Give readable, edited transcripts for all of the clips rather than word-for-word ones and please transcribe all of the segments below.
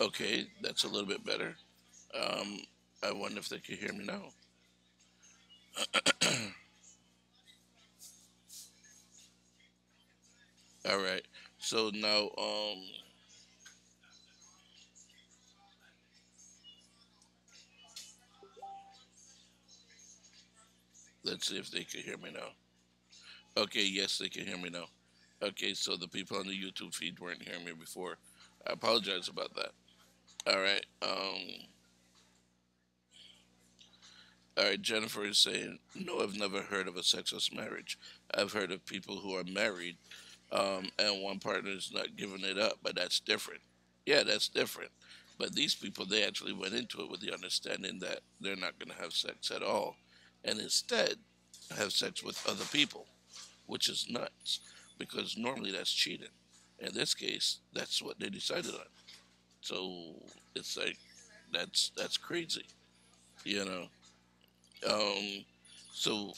Okay, that's a little bit better. Um, I wonder if they can hear me now. All right. So now, let's see if they can hear me now. Okay, yes, they can hear me now. Okay, so the people on the YouTube feed weren't hearing me before. I apologize about that. All right. All right. Jennifer is saying, no, I've never heard of a sexless marriage. I've heard of people who are married, and one partner is not giving it up, but that's different. Yeah, that's different. But these people, they actually went into it with the understanding that they're not going to have sex at all, and instead have sex with other people, which is nuts, because normally that's cheating. In this case, that's what they decided on. So it's like that's crazy, you know. Um, so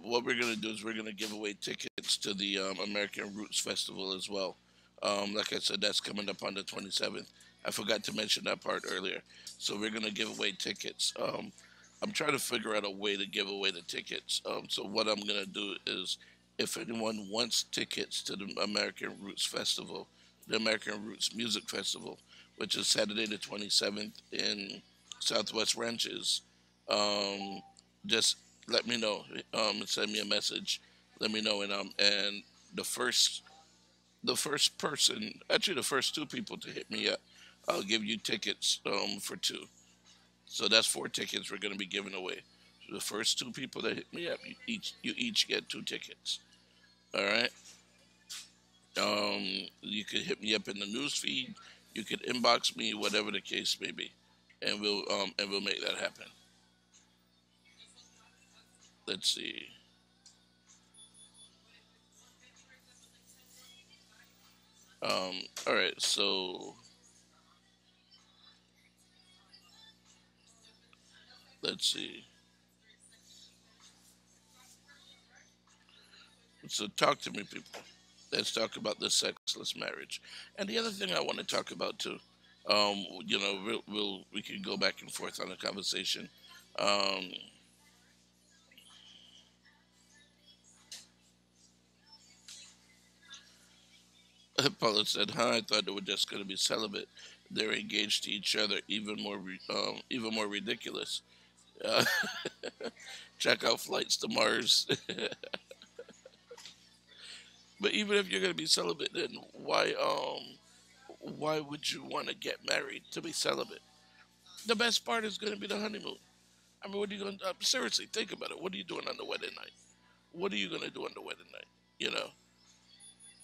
what we're gonna do is we're gonna give away tickets to the American Roots Festival as well. Like I said, that's coming up on the 27th. I forgot to mention that part earlier. So we're gonna give away tickets. I'm trying to figure out a way to give away the tickets. So what I'm gonna do is, if anyone wants tickets to the American Roots Festival, the American Roots Music Festival, which is Saturday the 27th in Southwest Ranches, um, just let me know. Send me a message. Let me know, and the first the first person, actually the first two people to hit me up, I'll give you tickets for two. So that's four tickets we're gonna be giving away. So the first two people that hit me up, you each get two tickets. All right. You could hit me up in the news feed. You could inbox me, whatever the case may be, and we'll make that happen. Let's see. All right. So let's see. So talk to me, people. Let's talk about this sexless marriage. And the other thing I want to talk about too, we can go back and forth on the conversation. Um, Paula said, "Huh? I thought they were just going to be celibate. They're engaged to each other. Even more ridiculous. Uh, check out flights to Mars. But even if you're going to be celibate, then why would you want to get married to be celibate? The best part is going to be the honeymoon. I mean, what are you going to seriously think about it? What are you doing on the wedding night? What are you going to do on the wedding night? You know,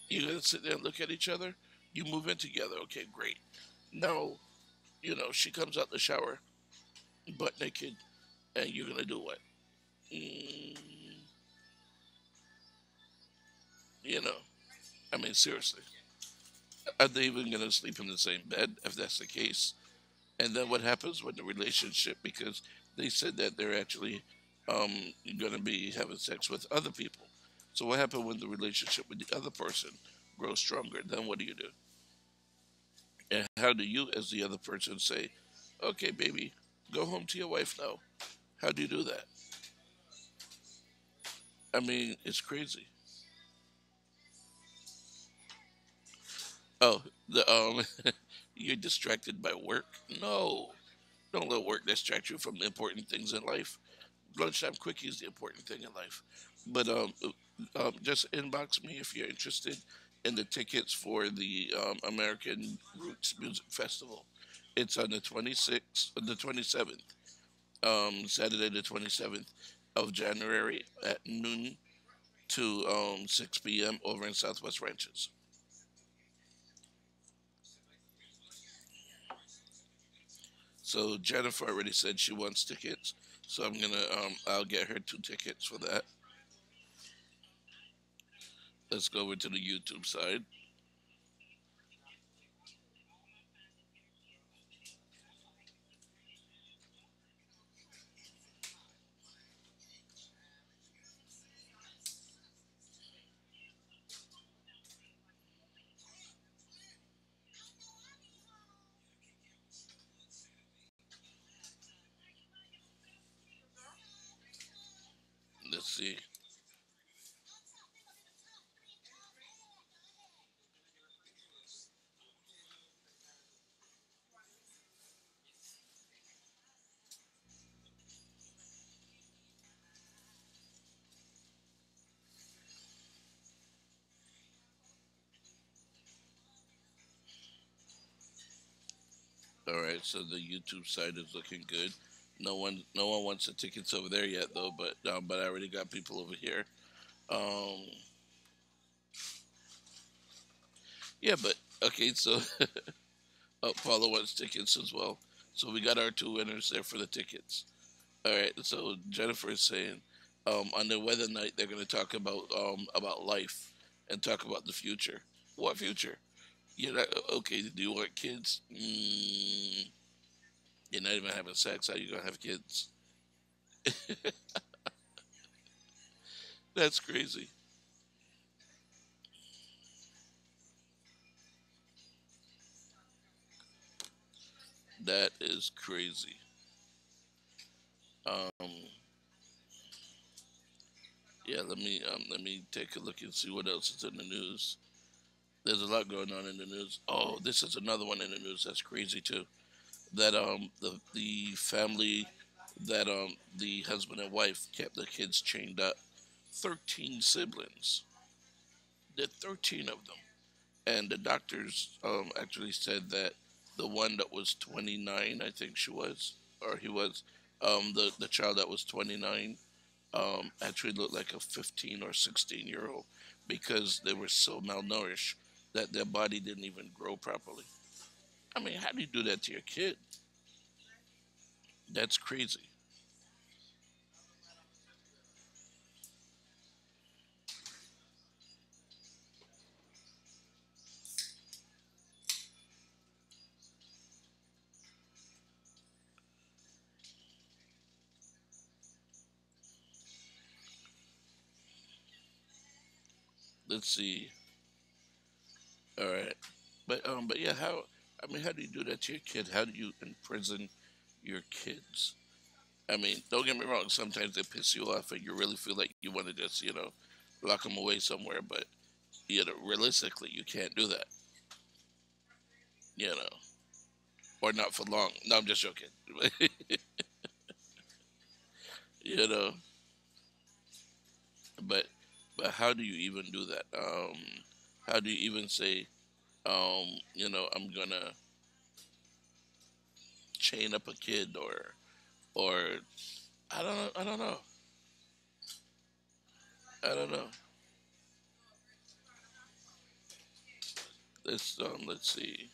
you're going to sit there and look at each other. You move in together. Okay, great. Now, she comes out the shower butt naked, and you're going to do what? Mm, you know, I mean, seriously. Are they even going to sleep in the same bed if that's the case? And then what happens when the relationship, because they said that they're actually going to be having sex with other people. So what happens when the relationship with the other person grows stronger? Then what do you do? And how do you, as the other person, say, okay, baby, go home to your wife now? How do you do that? I mean, it's crazy. Oh, the you're distracted by work? No, don't let work distract you from the important things in life. Lunchtime quickie is the important thing in life. But just inbox me if you're interested in the tickets for the American Roots Music Festival. It's on the 26th, the 27th, Saturday the 27th of January at noon to 6 p.m. over in Southwest Ranches. So Jennifer already said she wants tickets, so I'll get her two tickets for that. Let's go over to the YouTube side. see. All right, so the YouTube side is looking good. No one wants the tickets over there yet, though. But I already got people over here. Um, yeah, but okay. So Paula wants tickets as well. So we got our two winners there for the tickets. All right. So Jennifer is saying, on the weather night they're going to talk about life and talk about the future. What future? You're not okay. Do you want kids? You're not even having sex. How you gonna have kids? That's crazy. That is crazy. Um, yeah. Let me take a look and see what else is in the news. There's a lot going on in the news. Oh, this is another one in the news that's crazy too. That the family that the husband and wife kept the kids chained up. 13 siblings. There 13 of them, and the doctors actually said that the one that was 29, I think she was, or he was, the child that was 29, actually looked like a 15 or 16-year old because they were so malnourished that their body didn't even grow properly. I mean, how do you do that to your kid? That's crazy. Let's see. All right, but yeah, how? I mean, how do you do that to your kid? How do you imprison your kids? I mean, don't get me wrong. Sometimes they piss you off, and you really feel like you want to just, lock them away somewhere. But realistically, you can't do that. You know, or not for long. No, I'm just joking. you know, but how do you even do that? How do you even say, I'm gonna chain up a kid or I don't know. I don't know. I don't know. Let's see.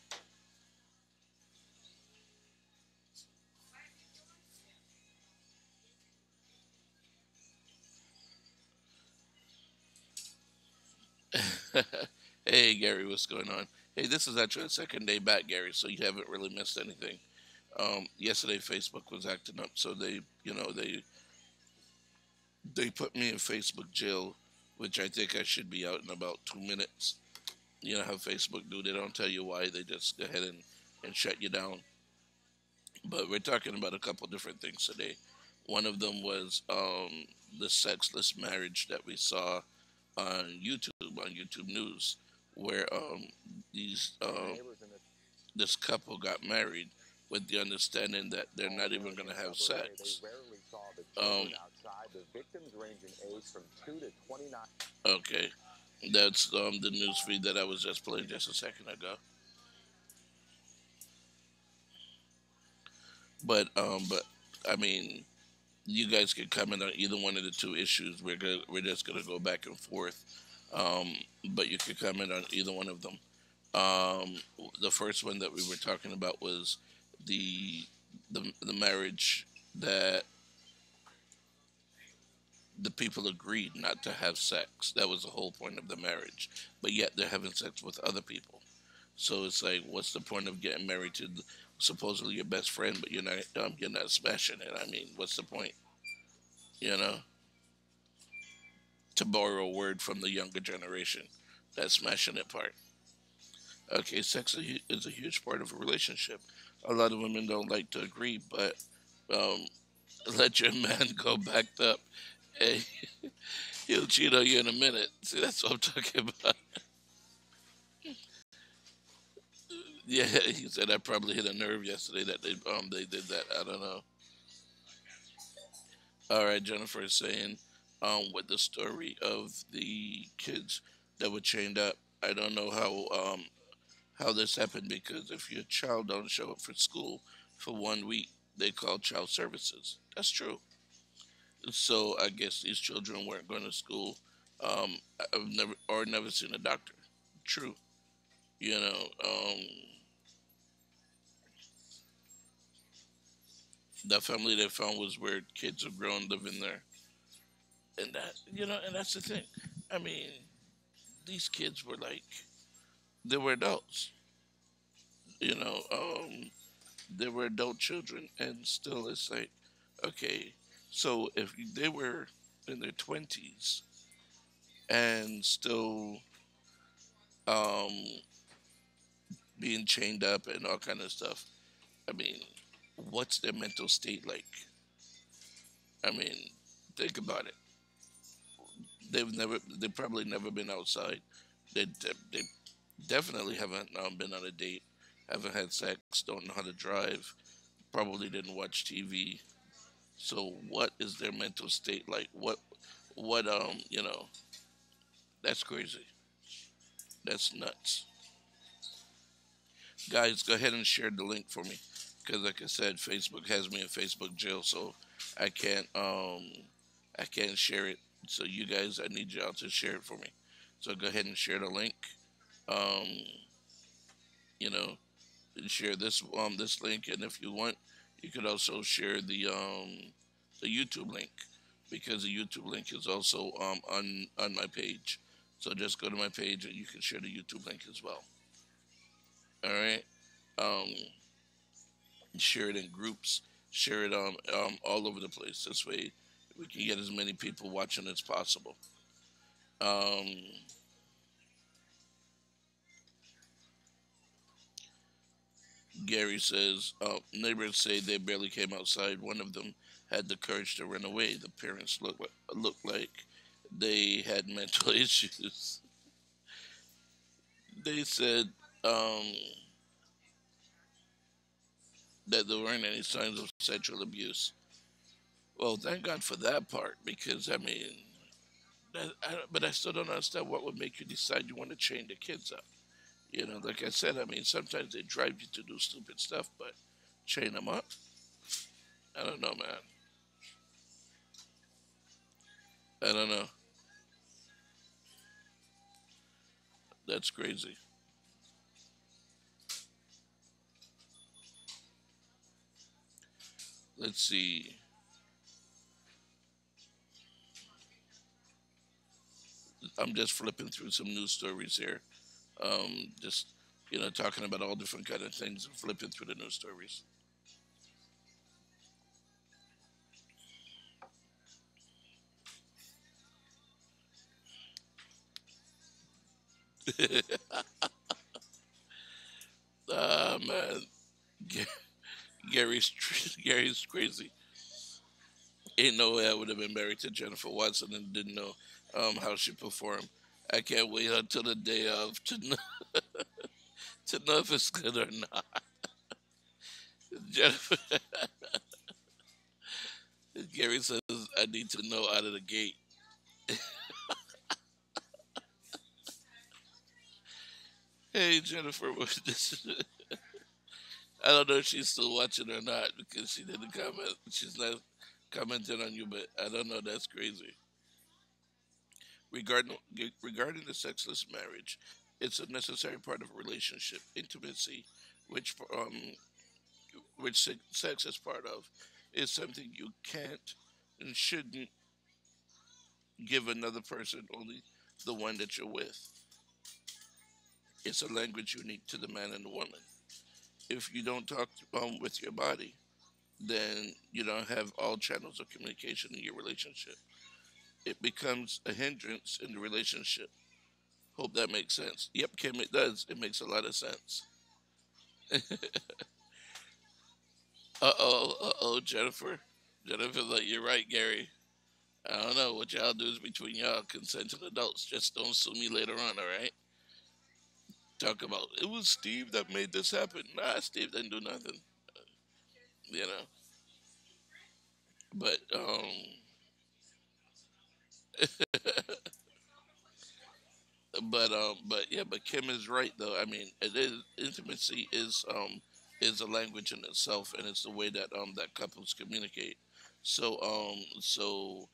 Hey Gary, what's going on? Hey, this is actually the second day back, Gary, so you haven't really missed anything. Yesterday Facebook was acting up, so they put me in Facebook jail, which I think I should be out in about 2 minutes. You know how Facebook do? They don't tell you why; they just go ahead and shut you down. But we're talking about a couple different things today. One of them was the sexless marriage that we saw on YouTube News, where these this couple got married with the understanding that they're not even going to have sex. Um, okay, that's the news feed that I was just playing just a second ago. But I mean, you guys can comment on either one of the two issues. We're just gonna go back and forth. Um, but you could comment on either one of them. Um, the first one that we were talking about was the the marriage that the people agreed not to have sex. That was the whole point of the marriage. But yet they're having sex with other people. So it's like, what's the point of getting married to supposedly your best friend, but you're not smashing it? I mean, what's the point? You know, to borrow a word from the younger generation, that smashing it part. Okay, sex is a huge part of a relationship. A lot of women don't like to agree, but um, let your man go backed up Hey, he'll cheat on you in a minute. See, that's what I'm talking about. Yeah, he said I probably hit a nerve yesterday that they did that. I don't know. All right, Jennifer is saying, with the story of the kids that were chained up, I don't know how this happened because if your child don't show up for school for 1 week, they call child services. That's true. So I guess these children weren't going to school. I've never seen a doctor. True. You know, the family they found was where kids are grown living there, and and that's the thing. I mean, these kids were like they were adults. You know, they were adult children, and still it's like, okay, so if they were in their 20s and still um, being chained up and all kind of stuff, I mean, what's their mental state like? I mean, think about it. They've probably never been outside. They definitely haven't been on a date, haven't had sex, don't know how to drive, probably didn't watch TV. So what is their mental state like? What that's crazy. That's nuts. Guys, go ahead and share the link for me because like I said, Facebook has me in Facebook jail, so I can't um I can't share it. So you guys, I need y'all to share it for me. So go ahead and share the link. Um, you know, and share this link, and if you want, you could also share the YouTube link because the YouTube link is also on my page. So just go to my page and you can share the YouTube link as well. All right. Um, share it in groups. Share it all over the place. This way, we can get as many people watching as possible. Um, Gary says, neighbors say they barely came outside. One of them had the courage to run away. The parents looked like they had mental issues. They said um, that there weren't any signs of sexual abuse. Well, thank God for that part, because I mean, but I still don't understand what would make you decide you want to chain the kids up. Like I said, I mean, sometimes they drive you to do stupid stuff, but chain them up? I don't know, man. I don't know. That's crazy. Let's see. I'm just flipping through some news stories here. Just talking about all different kind of things and flipping through the news stories. Ah man, Ga- Gary's Gary's crazy. Ain't no way I would have been married to Jennifer Watson and didn't know how she performed. I can't wait until the day of to know if it's good or not. Jennifer, Gary says I need to know out of the gate. Hey Jennifer, I don't know if she's still watching or not because she didn't comment. She's not commenting on you, but I don't know. That's crazy. Regarding regarding the sexless marriage, it's a necessary part of a relationship. Intimacy, which sex is part of, is something you can't and shouldn't give another person. Only the one that you're with. It's a language unique to the man and the woman. If you don't talk with your body, then you don't have all channels of communication in your relationship. It becomes a hindrance in the relationship. Hope that makes sense. Yep, Kim, it does. It makes a lot of sense. Uh oh, Jennifer. Jennifer, like, you're right, Gary. I don't know what y'all do is between y'all consenting adults. Just don't sue me later on, all right? Talk about it was Steve that made this happen. Nah, Steve didn't do nothing, you know. But but yeah, but Kim is right though. I mean, it is intimacy is a language in itself, and it's the way that that couples communicate. So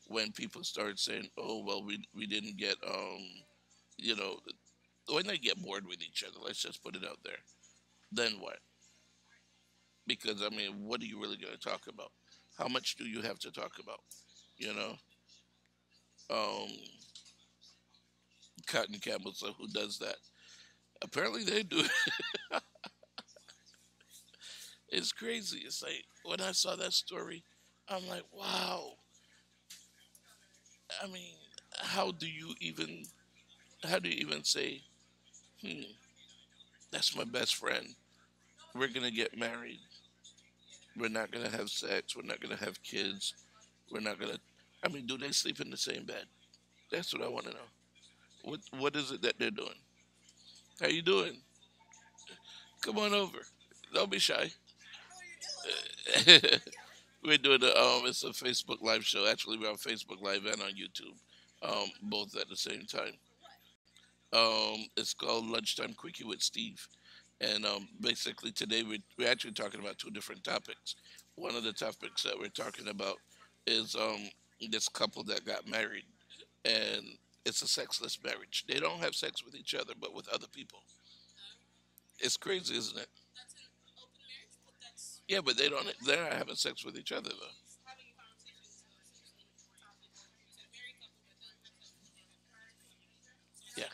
when people start saying, "Oh well, we didn't get you know," when they get bored with each other, let's just put it out there. Then what? Because I mean, what are you really going to talk about? How much do you have to talk about? You know, um, Cotton Campbell. So who does that? Apparently they do. It's crazy. It's like when I saw that story, I'm like, wow. I mean, how do you even how do you even say, hmm, that's my best friend. We're gonna get married. We're not gonna have sex. We're not gonna have kids. We're not gonna. I mean, do they sleep in the same bed? That's what I want to know. What is it that they're doing? How you doing? Come on over. Don't be shy. We're doing it's a Facebook live show. Actually, we're on Facebook Live and on YouTube, both at the same time. It's called Lunchtime Quickie with Steve, and basically today we're actually talking about two different topics. One of the topics that we're talking about is this couple that got married, and it's a sexless marriage. They don't have sex with each other, but with other people. It's crazy, isn't it? Yeah, but they don't. They're not having sex with each other though. Yeah,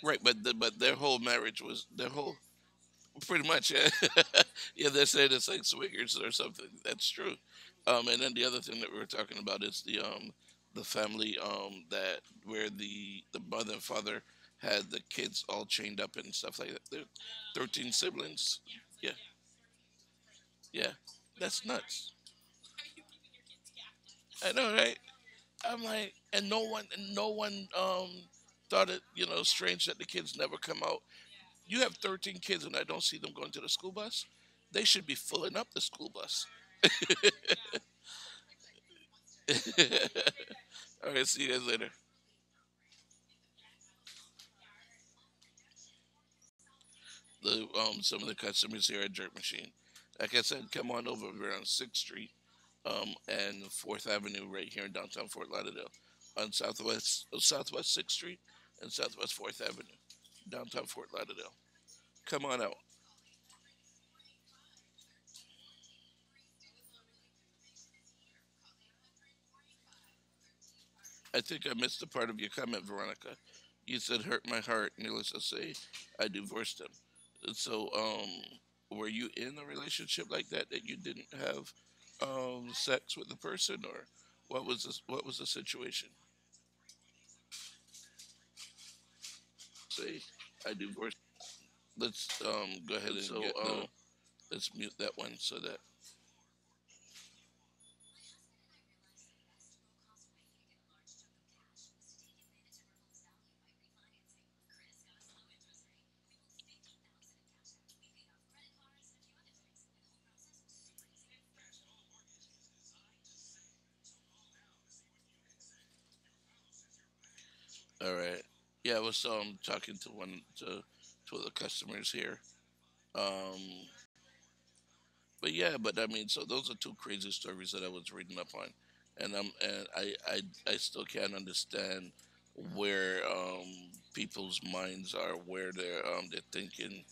right. But their whole marriage was their whole pretty much. Yeah, yeah. They're saying it's like swingers or something. That's true. And then the other thing that we were talking about is the family that where the mother and father had the kids all chained up and stuff like that. They're 13 siblings. Yeah, yeah. That's nuts. I know, right? I'm like, and no one thought it, strange that the kids never come out. You have 13 kids, and I don't see them going to the school bus. They should be filling up the school bus. All right, see you guys later. The Some of the customers here at Jerk Machine. Like I said, come on over. We're on Sixth Street, and Fourth Avenue, right here in downtown Fort Lauderdale, on Southwest Sixth Street and Southwest Fourth Avenue, downtown Fort Lauderdale. Come on out. I think I missed a part of your comment, Veronica. You said hurt my heart, needless to say, I divorced him. So, were you in a relationship like that you didn't have sex with the person, or what was the situation? Say, I divorced. Let's go ahead and let's mute that one so that. All right. Yeah, I was talking to two of the customers here. Um, But yeah, but I mean, so those are two crazy stories that I was reading up on, and I still can't understand where people's minds are, where they're thinking,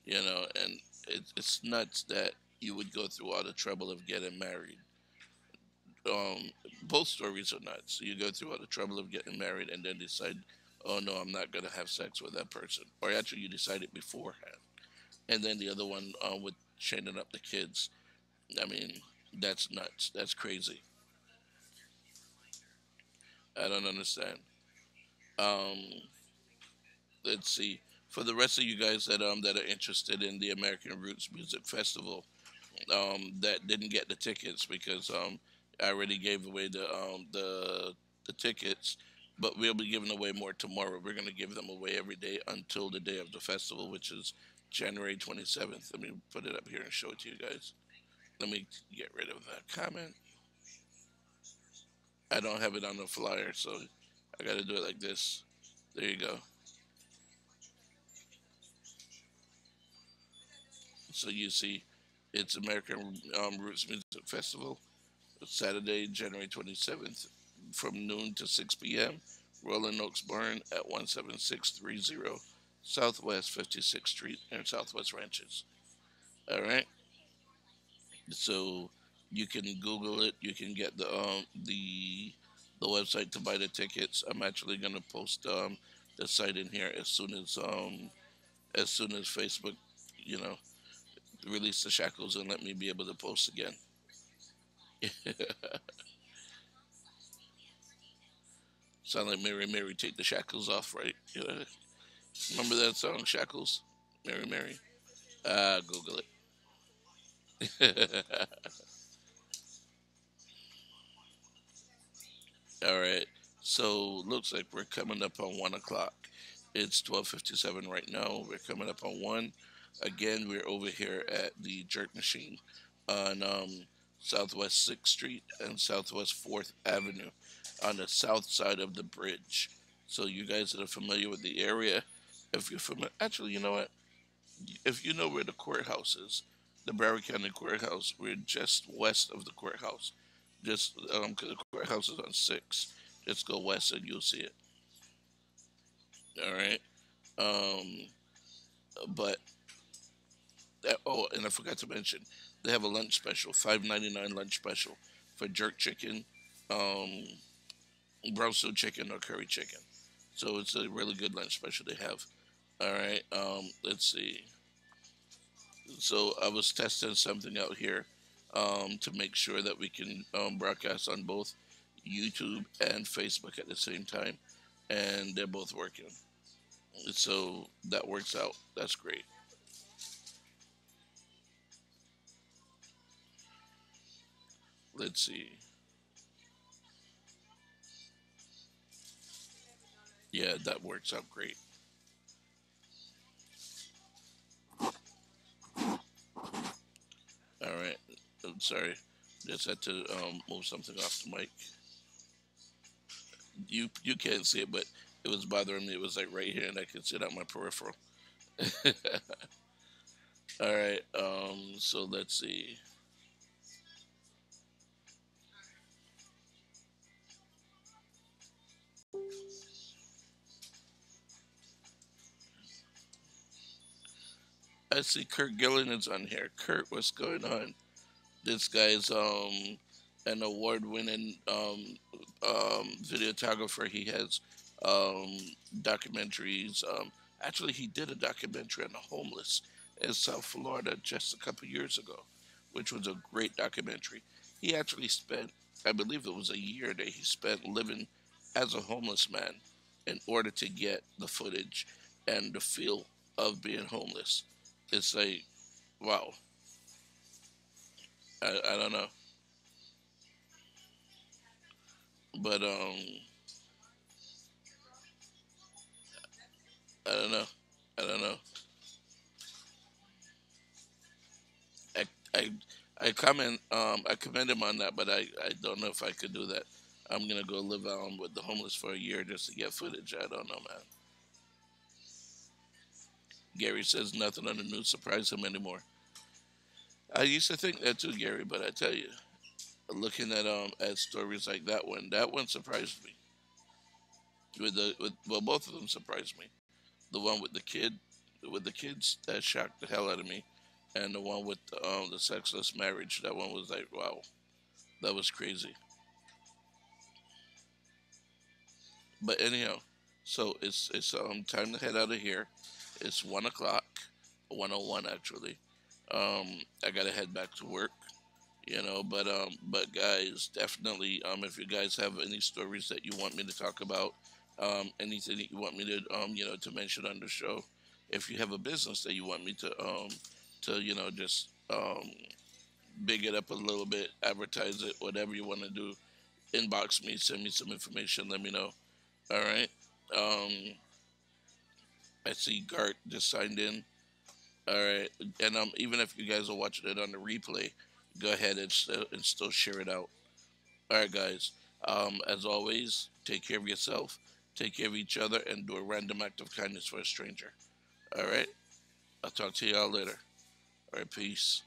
and it's nuts that you would go through all the trouble of getting married. Um, Both stories are nuts. You go through all the trouble of getting married and then decide, oh no, I'm not gonna have sex with that person, or actually you decided beforehand, and then the other one with chaining up the kids. I mean, that's nuts. That's crazy. I don't understand. Um, let's see. For the rest of you guys that are interested in the American Roots Music Festival, that didn't get the tickets because I already gave away the tickets, but we'll be giving away more tomorrow. We're gonna give them away every day until the day of the festival, which is January 27th. Let me put it up here and show it to you guys. Let me get rid of that comment. I don't have it on the flyer, so I got to do it like this. There you go. So you see, it's American Roots Music Festival, Saturday, January 27th, from noon to 6 p.m. Rolling Oaks Barn at 17630 Southwest 56th Street and Southwest Ranches. All right. So you can Google it. You can get the website to buy the tickets. I'm actually gonna post the site in here as soon as Facebook, you know, release the shackles and let me be able to post again. Sound like Mary Mary, take the shackles off, right? Remember that song, Shackles? Mary Mary? Google it. All right. So looks like we're coming up on 1 o'clock. It's 12:57 right now. We're coming up on one. Again, we're over here at the Jerk Machine on Southwest Sixth Street and Southwest Fourth Avenue on the south side of the bridge. So you guys that are familiar with the area, if you're familiar, actually, you know what? If you know where the courthouse is, the Broward County Courthouse, we're just west of the courthouse. Just because the courthouse is on Six, just go west and you'll see it. All right. Um, but oh, and I forgot to mention, they have a lunch special, $5.99 lunch special for jerk chicken, um, brown stew chicken, or curry chicken. So it's a really good lunch special they have. All right. Let's see. So I was testing something out here to make sure that we can broadcast on both YouTube and Facebook at the same time, and they're both working. So that works out. That's great. Let's see. Yeah, that works out great. All right. I'm sorry. Just had to move something off the mic. You can't see it, but it was bothering me. It was like right here, and I could see it on my peripheral. All right. So let's see. I see Kurt Gillen is on here. Kurt, what's going on? This guy's an award-winning videographer. He has um, documentaries. Actually, he did a documentary on the homeless in South Florida just a couple years ago, which was a great documentary. He actually spent, I believe it was a year that he spent living as a homeless man in order to get the footage and the feel of being homeless. It's like, wow. I don't know, but I don't know. I don't know. I I I commend him on that, but I don't know if I could do that. I'm gonna go live with the homeless for a year just to get footage. I don't know, man. Gary says nothing on the news surprises him anymore. I used to think that too, Gary, but I tell you, looking at stories like that one surprised me. With well, both of them surprised me. The one with the kids, that shocked the hell out of me, and the one with the sexless marriage, that one was like, wow, that was crazy. But anyhow, so it's time to head out of here. It's 1 o'clock, 1:01 actually. I gotta head back to work, but guys, definitely if you guys have any stories that you want me to talk about, anything that you want me to to mention on the show, if you have a business that you want me to just big it up a little bit, advertise it, whatever you want to do. Inbox me, send me some information, let me know. All right. Um, I see Gart just signed in. All right, and even if you guys are watching it on the replay, go ahead and still share it out. All right, guys. As always, take care of yourself, take care of each other, and do a random act of kindness for a stranger. All right. I'll talk to y'all later. All right. Peace.